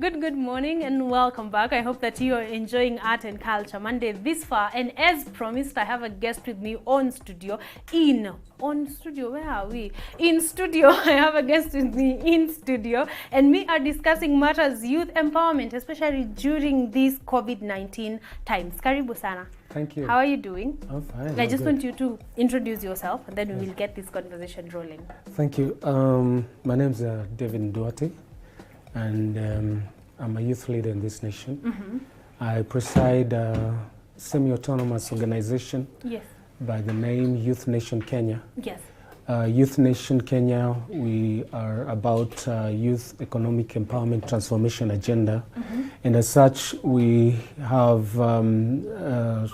Good morning and welcome back. I hope that you are enjoying Art and Culture Monday this far. And as promised, I have a guest with me on studio. Where are we? In studio. I have a guest with me in studio. And we are discussing matters youth empowerment, especially during these COVID-19 times. Karibu sana. Thank you. How are you doing? I'm fine. I just want you to introduce yourself and then we will get this conversation rolling. Thank you. My name is David Nduati, and I'm a youth leader in this nation. I preside a semi-autonomous organization by the name Youth Nation Kenya. Yes. Youth Nation Kenya, we are about youth economic empowerment transformation agenda, and as such we have a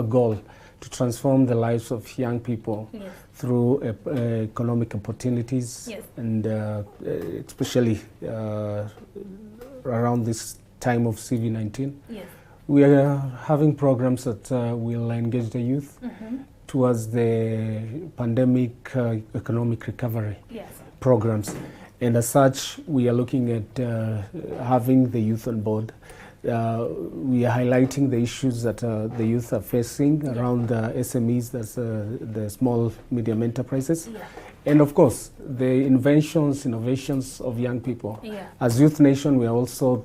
goal to transform the lives of young people through economic opportunities, and especially around this time of CV-19. We are having programs that will engage the youth towards the pandemic economic recovery programs. And as such, we are looking at having the youth on board. We are highlighting the issues that the youth are facing around SMEs, that's the small, medium enterprises. And of course, the innovations of young people. As Youth Nation, we are also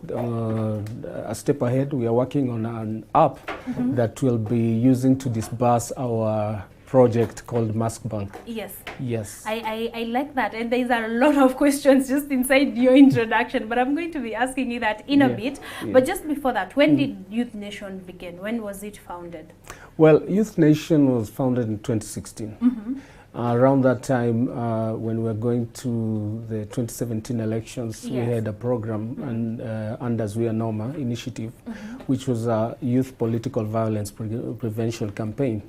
a step ahead. We are working on an app that we'll be using to disburse our project called Mask Bank. Yes. I like that, and there are a lot of questions just inside your introduction, but I'm going to be asking you that in a bit. But just before that, when did Youth Nation begin? When was it founded? Well, Youth Nation was founded in 2016. Around that time, when we were going to the 2017 elections, we had a program under As We Are Norma initiative, which was a youth political violence prevention campaign.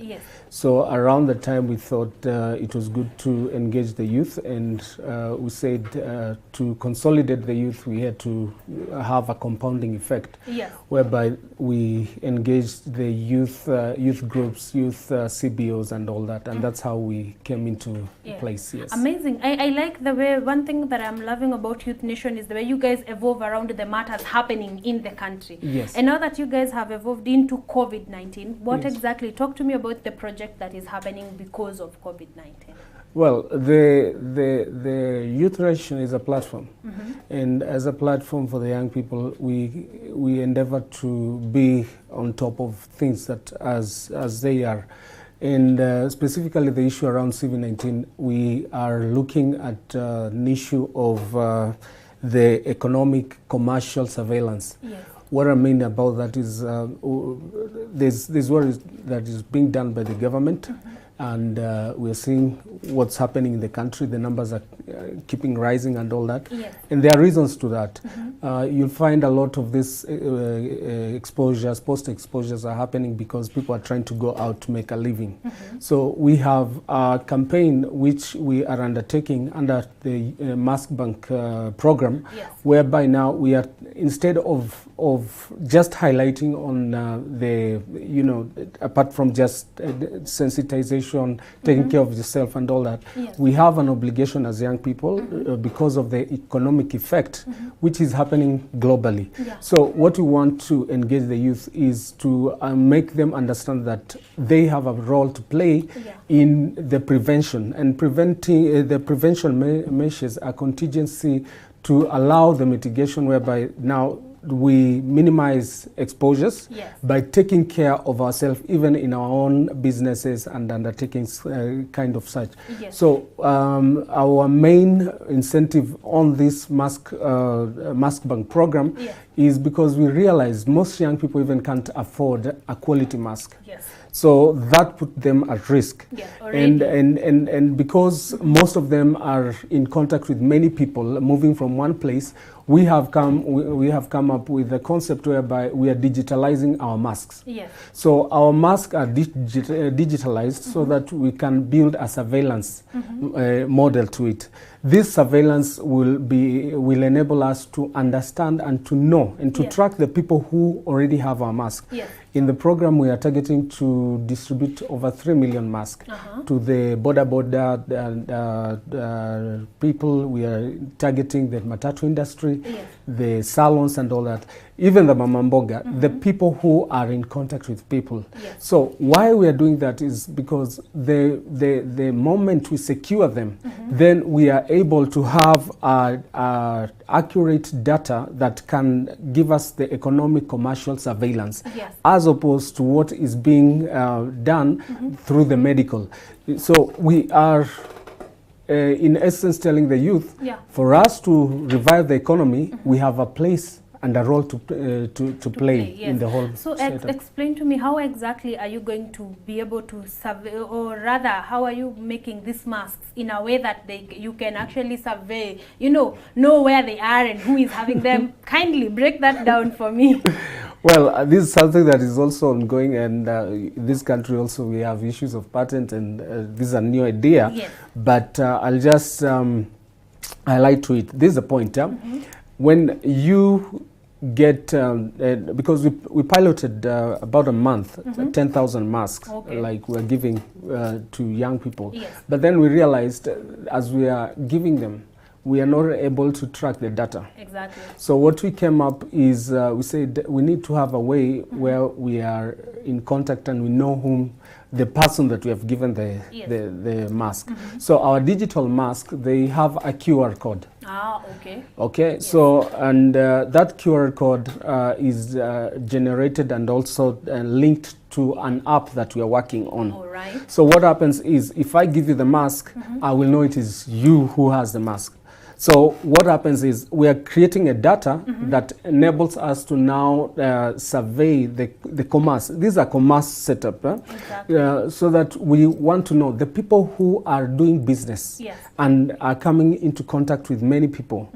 So around the time we thought it was good to engage the youth, and we said to consolidate the youth, we had to have a compounding effect, whereby we engaged the youth groups, youth CBOs and all that, and that's how we came into place. Amazing. I like the way, one thing that I'm loving about Youth Nation is the way you guys evolve around the matters happening in the country. And now that you guys have evolved into COVID-19, what exactly, talk to me about the project that is happening because of COVID-19. Well, the Youth Nation is a platform, and as a platform for the young people, we endeavor to be on top of things that as they are. And specifically the issue around CV-19, we are looking at an issue of the economic commercial surveillance. What I mean about that is there's work that is being done by the government, and we're seeing what's happening in the country. The numbers are keeping rising and all that. And there are reasons to that. You'll find a lot of these exposures, post-exposures are happening because people are trying to go out to make a living. So we have a campaign which we are undertaking under the Mask Bank program, whereby now we are, instead of just highlighting on apart from just sensitization, taking care of yourself and all that, we have an obligation as young people because of the economic effect which is happening globally. So what we want to engage the youth is to make them understand that they have a role to play in the prevention, and preventing the prevention measures are contingency to allow the mitigation, whereby now we minimize exposures by taking care of ourselves, even in our own businesses and undertakings kind of such. So our main incentive on this Mask Bank program is because we realize most young people even can't afford a quality mask. So that put them at risk. And because most of them are in contact with many people moving from one place, we have come up with a concept whereby we are digitalizing our masks. So our masks are digitalized so that we can build a surveillance model to it. this surveillance will enable us to understand and to know and to track the people who already have our mask. In the program, we are targeting to distribute over 3 million masks to the border people. We are targeting the matatu industry, the salons and all that, even the mamamboga, the people who are in contact with people. So why we are doing that is because the moment we secure them, then we are able to have accurate data that can give us the economic commercial surveillance, as opposed to what is being done through the medical. So we are in essence telling the youth, for us to revive the economy, we have a place and a role to play in the whole So explain to me, how exactly are you going to be able to survey, or rather how are you making these masks in a way that you can actually survey, know where they are and who is having them? Kindly break that down for me. Well, this is something that is also ongoing, and in this country also we have issues of patent, and this is a new idea. But I'll just highlight to it. This is the point. When you get, because we piloted about a month, 10,000 masks, like we're giving to young people. But then we realized as we are giving them, we are not able to track the data. So what we came up is, we said we need to have a way where we are in contact and we know whom the person that we have given the mask. So our digital mask, they have a QR code. Okay. So, and that QR code is generated and also linked to an app that we are working on. So what happens is, if I give you the mask, I will know it is you who has the mask. So what happens is, we are creating a data that enables us to now survey the commerce. These are commerce setup, so that we want to know the people who are doing business and are coming into contact with many people.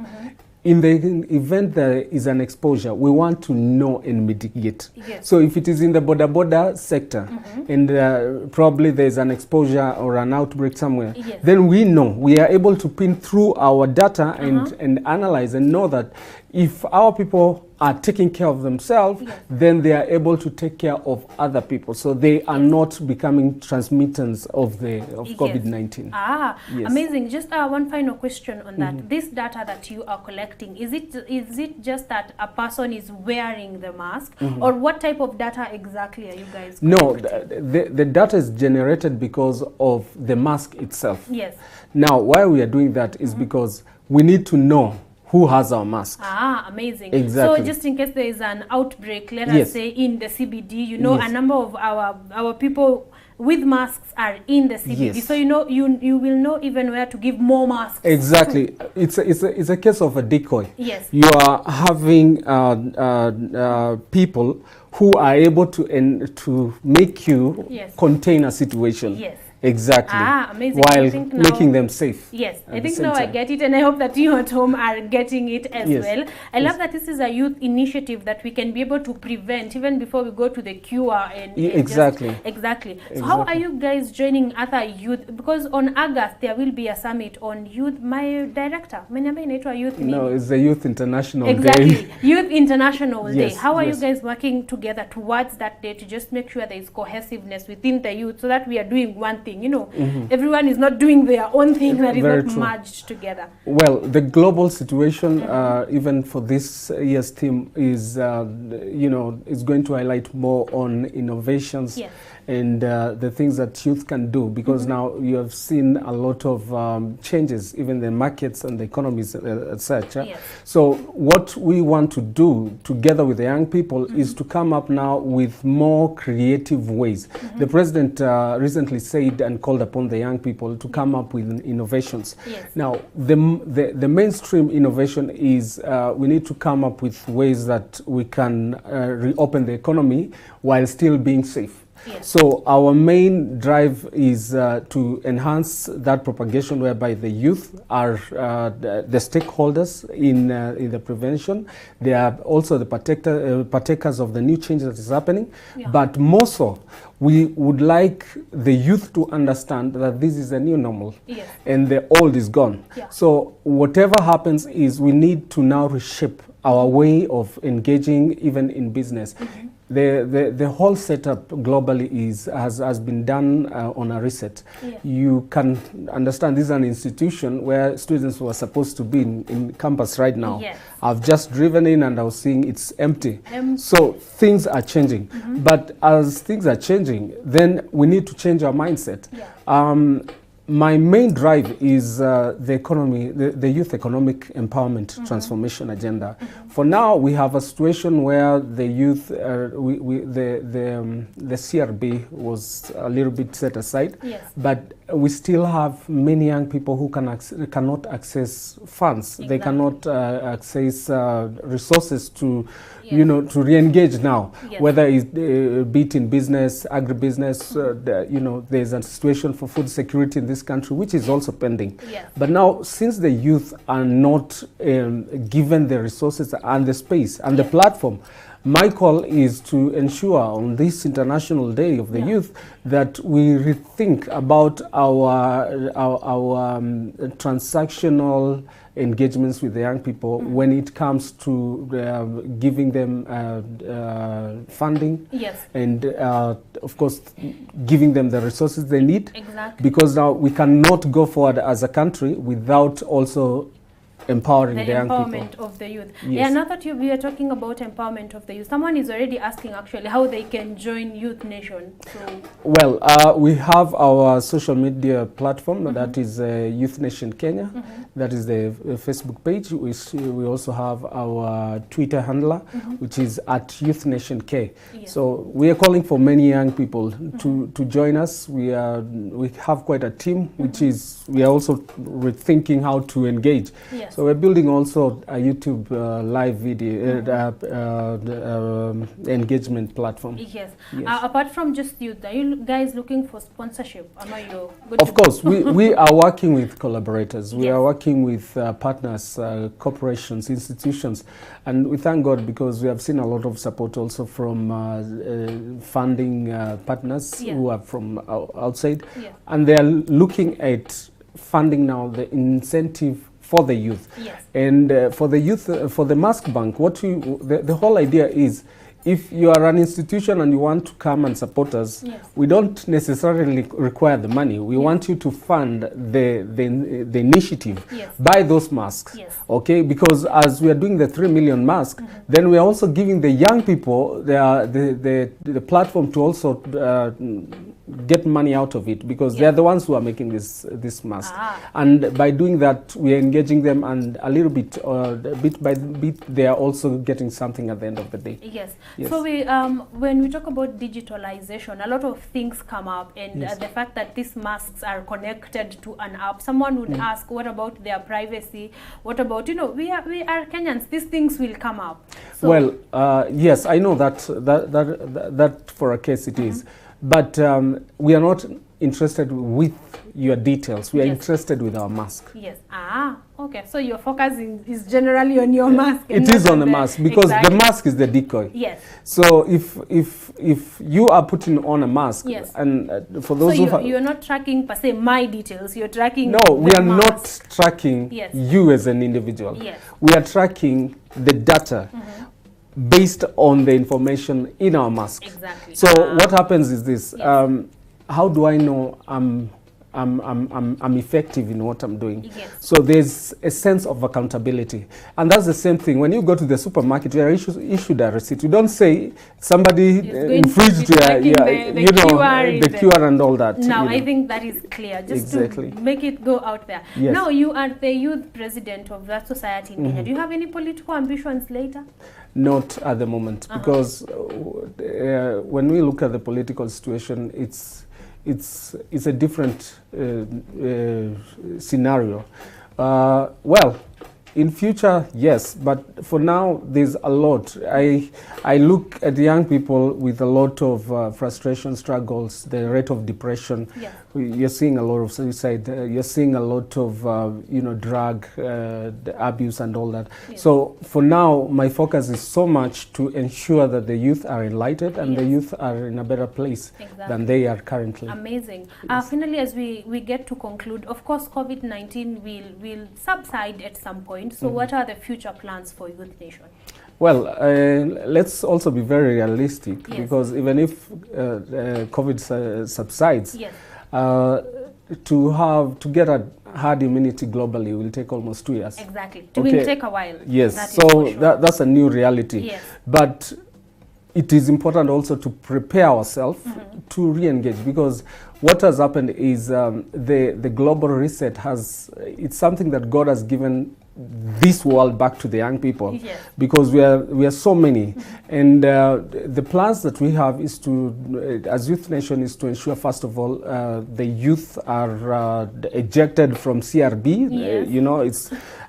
In the event there is an exposure, we want to know and mitigate. So if it is in the border sector, and probably there's an exposure or an outbreak somewhere, then we know, we are able to pin through our data and analyze and know that if our people are taking care of themselves, then they are able to take care of other people. So they are not becoming transmitters of COVID-19. Amazing. Just one final question on that. This data that you are collecting, is it just that a person is wearing the mask, or what type of data exactly are you guys collecting? No, the data is generated because of the mask itself. Now, why we are doing that is because we need to know who has our mask. Amazing. So just in case there is an outbreak, let us say in the CBD, a number of our people with masks are in the CBD. So you will know even where to give more masks. Exactly. It's a case of a decoy. You are having people who are able to make you contain a situation. Amazing. While making them safe. I think now I get it, and I hope that you at home are getting it as well. I love that this is a youth initiative that we can be able to prevent even before we go to the cure. And exactly. So how are you guys joining other youth? Because on August there will be a summit on youth. My director, youth. No, it's the Youth International Day. Youth International Day. How are you guys working together towards that day to just make sure there is cohesiveness within the youth, so that we are doing one thing? Everyone is not doing their own thing that is not merged together. Well, the global situation, even for this year's theme, is is going to highlight more on innovations and the things that youth can do, because now you have seen a lot of changes, even the markets and the economies as such. So what we want to do together with the young people is to come up now with more creative ways. The president recently said and called upon the young people to come up with innovations. Now, the mainstream innovation is we need to come up with ways that we can reopen the economy while still being safe. Yes. So our main drive is to enhance that propagation, whereby the youth are the stakeholders in the prevention. They are also the partakers of the new change that is happening. Yeah. But more so, we would like the youth to understand that this is a new normal. Yes. And the old is gone. Yeah. So whatever happens is we need to now reshape our way of engaging even in business. Mm-hmm. The whole setup globally has been done on a reset. Yeah. You can understand this is an institution where students were supposed to be in campus right now. Yes. I've just driven in and I was seeing it's empty. Empty. So things are changing. Mm-hmm. But as things are changing, then we need to change our mindset. Yeah. My main drive is the economy, the youth economic empowerment Mm-hmm. transformation agenda. Mm-hmm. For now, we have a situation where the youth, the CRB was a little bit set aside, Yes. but we still have many young people who cannot access funds. Exactly. They cannot access resources to, Yes. to re-engage now, Yes. whether it's be it in business, agribusiness, there's a situation for food security in this country, which is also pending. Yes. But now, since the youth are not given the resources and the space and the platform, my call is to ensure on this International Day of the Yeah. Youth that we rethink about our transactional engagements with the young people when it comes to giving them funding. Yes. And of course giving them the resources they need. Exactly. Because now we cannot go forward as a country without also empowering the young people. Empowerment of the youth. Yes. Yeah, now that we are talking about empowerment of the youth, someone is already asking actually how they can join Youth Nation. So Well, we have our social media platform that is Youth Nation Kenya. That is the Facebook page. We also have our Twitter handler, which is at Youth Nation K. Yes. So we are calling for many young people to join us. We have quite a team, which is we are also rethinking how to engage. Yes. So we're building also a YouTube live video engagement platform. Yes. Yes. Apart from just youth, are you guys looking for sponsorship? Am I Of course, we are working with collaborators. We Yes. are working with partners, corporations, institutions, and we thank God because we have seen a lot of support also from funding partners Yeah. who are from outside, Yeah. and they are looking at funding now the incentive for the youth. Yes. And for the youth, for the Mask Bank, the whole idea is, if you are an institution and you want to come and support us, Yes. we don't necessarily require the money. We want you to fund the initiative. Yes. Buy those masks. Yes. Okay, because as we are doing the 3 million masks, then we are also giving the young people the platform to also get money out of it, because they're the ones who are making this mask. And by doing that, we are engaging them, and a little bit, bit by bit, they are also getting something at the end of the day. Yes. Yes. So when we talk about digitalization, a lot of things come up, and Yes. the fact that these masks are connected to an app, someone would ask, what about their privacy? What about, we are Kenyans, these things will come up. So Well, yes, I know that for a case it is. But we are not interested with your details. We are Yes. interested with our mask. yes. Okay. So your focus is generally on your mask. and It not is on the the- mask, because Exactly. the mask is the decoy. Yes. So if you are putting on a mask, Yes. and for So those who you're not tracking per se my details. You're tracking. no, we the are mask. not tracking Yes. you as an individual. Yes. We are tracking the data based on the information in our mask. Exactly. So what happens is this: Yes. how do I know I'm effective in what I'm doing? Yes. So there's a sense of accountability, and that's the same thing when you go to the supermarket. You are issued a receipt. You don't say somebody going to infringed be your, checking the QR in the the- QR and all that. Now, you I know. think that is clear, just Exactly. to make it go out there. Yes. Now, you are the youth president of that society in Kenya. Do you have any political ambitions later? Not at the moment, because when we look at the political situation, it's a different scenario. Well, In future, yes, but for now, there's a lot. I look at young people with a lot of frustration, struggles, the rate of depression. Yes. You're seeing a lot of suicide. You're seeing a lot of, drug abuse and all that. Yes. So for now, my focus is so much to ensure that the youth are enlightened and the youth are in a better place than they are currently. Amazing. Finally, as we get to conclude, of course, COVID-19 will subside at some point. So what are the future plans for Youth Nation? Well, let's also be very realistic, because even if COVID subsides, to get a herd immunity globally will take almost 2 years. Exactly. It will take a while. Yes. So that's a new reality. Yes. But it is important also to prepare ourselves to re-engage, because what has happened is the global reset it's something that God has given this world back to the young people, because we are so many, and the plans that we have is to, as Youth Nation, is to ensure, first of all, the youth are ejected from CRB.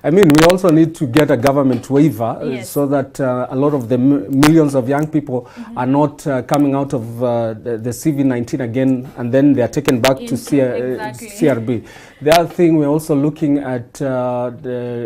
We also need to get a government waiver so that a lot of the millions of young people are not coming out of the CV-19 again, and then they are taken back to CRB. The other thing, we're also looking at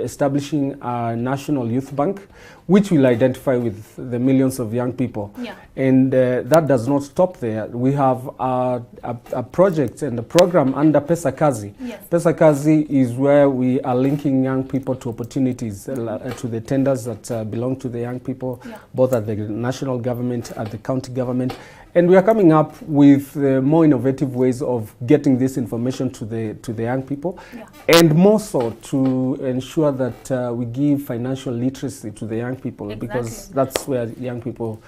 establishing a national youth bank, which will identify with the millions of young people. And that does not stop there. We have a project and a program under Pesa Kazi. Pesa Kazi is where we are linking young people to opportunities, to the tenders that belong to the young people, both at the national government, at the county government. And we are coming up with more innovative ways of getting this information to the young people, and more so to ensure that we give financial literacy to the young people, because that's where young people,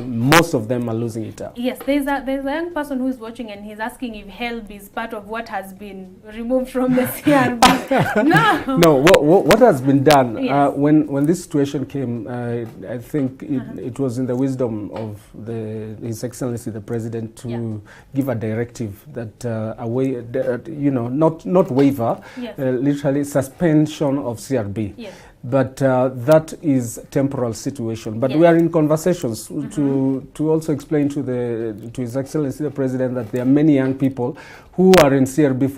most of them, are losing it out. Yes, there's a young person who is watching, and he's asking if HELB is part of what has been removed from the CRB. No, what has been done, when this situation came, I think it was in the wisdom of His Excellency the President to give a directive that not waiver, literally suspension of CRB. But that is temporal situation. But we are in conversations to also explain to His Excellency the President that there are many young people who are in CRB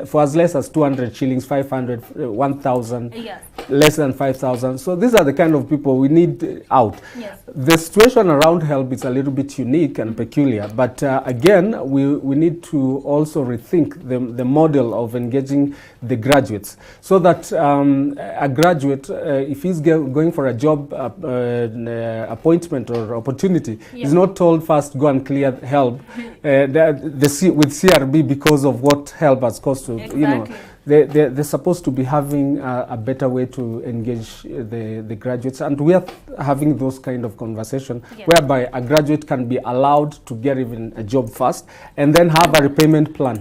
for as less as 200 shillings, 500, 1,000, less than 5,000. So these are the kind of people we need out. The situation around HELB is a little bit unique and peculiar, but again, we need to also rethink the model of engaging the graduates, so that a graduate, if he's going for a job appointment or opportunity, is not told first go and clear HELB with CRB because of what HELB has cost to, they're supposed to be having a better way to engage the graduates, and we are having those kind of conversation whereby a graduate can be allowed to get even a job first, and then have a repayment plan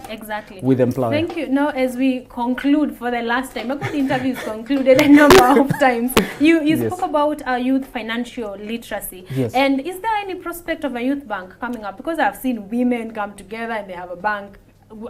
with the employer. Thank you. Now, as we conclude for the last time, because the interview is concluded a number of times, you spoke about youth financial literacy. And is there any prospect of a youth bank coming up? Because I've seen women come together and they have a bank.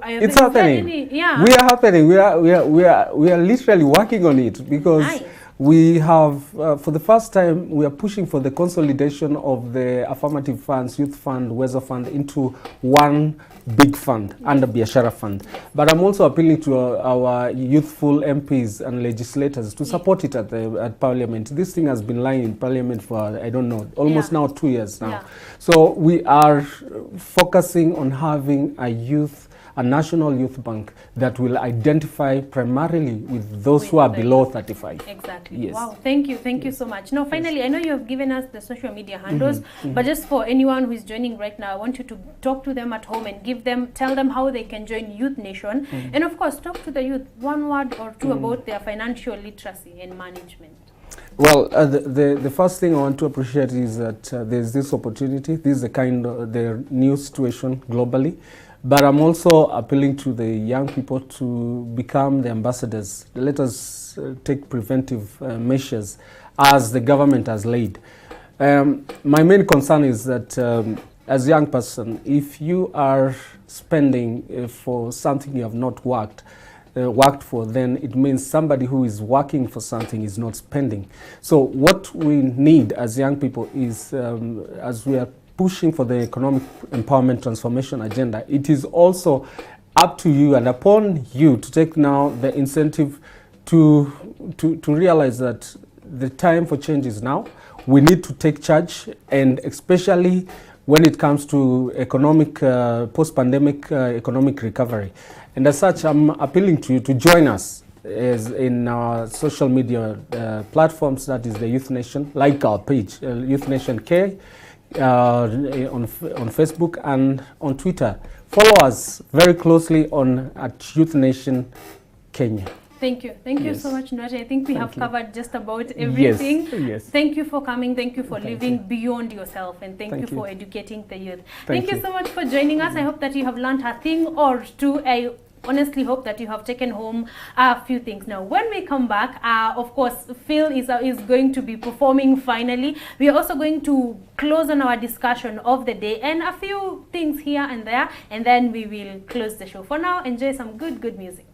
It's happening. We are happening. We are literally working on it, because we have, for the first time, we are pushing for the consolidation of the affirmative funds, youth fund, Weather fund, into one big fund under Biashara fund. But I'm also appealing to our youthful MPs and legislators to support it at Parliament. This thing has been lying in Parliament for, I don't know, almost now 2 years now. So we are focusing on having a national youth bank that will identify primarily with those who are below 35. Exactly. Wow. Thank you so much. Now, finally, I know you have given us the social media handles, but just for anyone who is joining right now, I want you to talk to them at home and tell them how they can join Youth Nation, and of course, talk to the youth one word or two about their financial literacy and management. Well, the first thing I want to appreciate is that there's this opportunity. This is the new situation globally. But I'm also appealing to the young people to become the ambassadors. Let us take preventive measures as the government has laid. My main concern is that as a young person, if you are spending for something you have not worked, worked for, then it means somebody who is working for something is not spending. So what we need as young people is, as we are pushing for the economic empowerment transformation agenda, it is also up to you and upon you to take now the incentive to realize that the time for change is now. We need to take charge, and especially when it comes to economic, post-pandemic economic recovery. And as such, I'm appealing to you to join us as in our social media platforms, that is the Youth Nation, like our page, Youth Nation K, on Facebook and on Twitter. Follow us very closely at Youth Nation Kenya. Thank you. Thank you so much, Nduati. I think we have covered just about everything. Yes. Thank you for coming. Thank you for living beyond yourself. And thank you for educating the youth. Thank you so much for joining us. I hope that you have learned a thing or two. I honestly hope that you have taken home a few things. Now, when we come back, of course, Phil is going to be performing finally. We are also going to close on our discussion of the day and a few things here and there. And then we will close the show. For now, enjoy some good music.